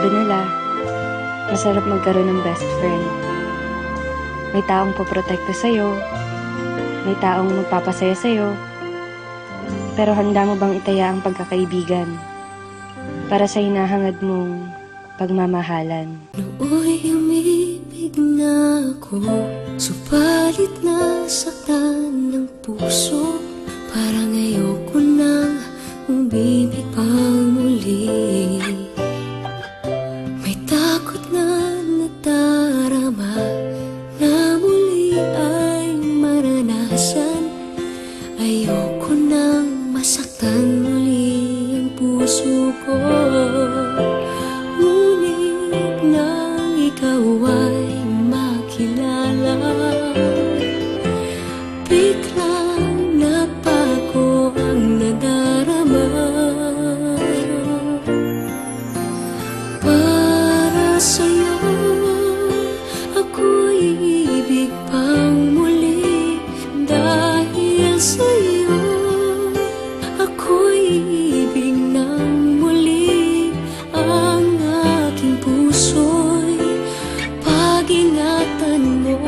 sabi nila, masarap magkaroon ng best friend. May taong poprotekta sa'yo, may taong magpapasaya sa'yo, pero handa mo bang itaya ang pagkakaibigan para sa hinahangad mong pagmamahalan? Nooy umibig na ako, subalit nasaktan ng puso. Parang ayoko nang umibig pang muli. May takot na nadarama na muli ay maranasan. Ayoko nang masaktan muli ang puso ko. Ngunit nang ikaw ay makilala, biglang napago ang nadarama. Para sa'yo, ako'y ibig pang muli. Dahil sa'yo, ako'y ibig ng muli. Ang aking puso'y pag-ingatan mo.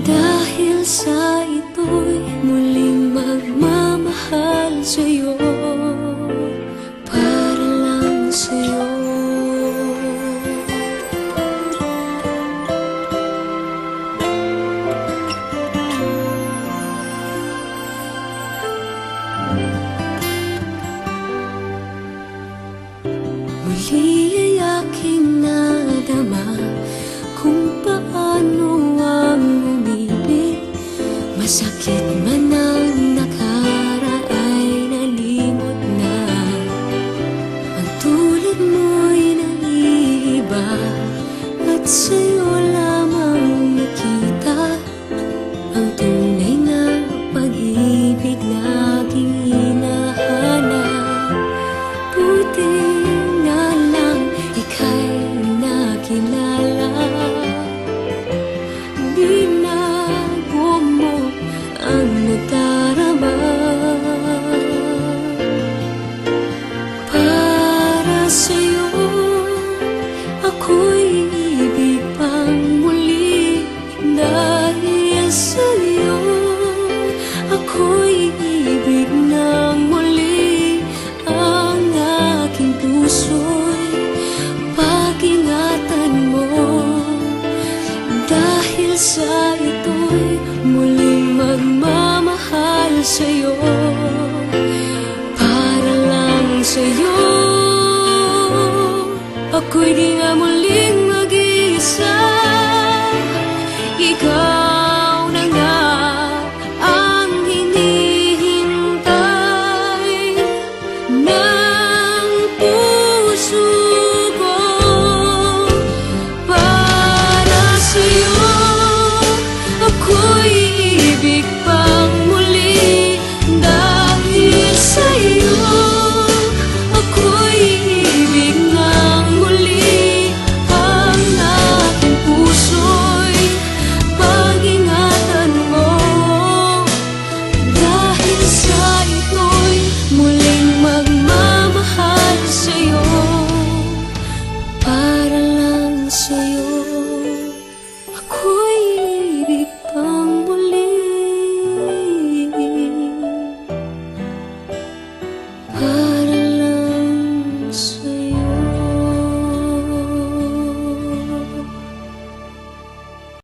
Dahil sa ito'y muling magmamahal sa'yo, para lang sa'yo. Muli ay aking nadama kung paano ang umibig. Masakit man ang nakaraan nalimot na. Ang tulad mo'y naiiba at sa'yo lamang nakita ang tunay na pag-ibig na aking hinahanap. Buti na lang ika'y nakilala. Binago mo ang nadarama. Para sa'yo, ako'y ibig pang muli. Dahil sa'yo, ako'y ibig ng muli. Ang aking puso'y pag-ingatan mo. Dahil sa ito'y muling magmamahal sa'yo, para lang sa'yo. Ako'y di nga muling mag-iisa. Ikaw na nga ang hinihintay ng puso ko. Para sa'yo, ako'y ibig pang muli. Dahil sa'yo, ako'y ibig ng muli. Ang aking puso'y pag-ingatan mo. Dahil sa ito'y muling magmamahal sa'yo, para lang sa'yo.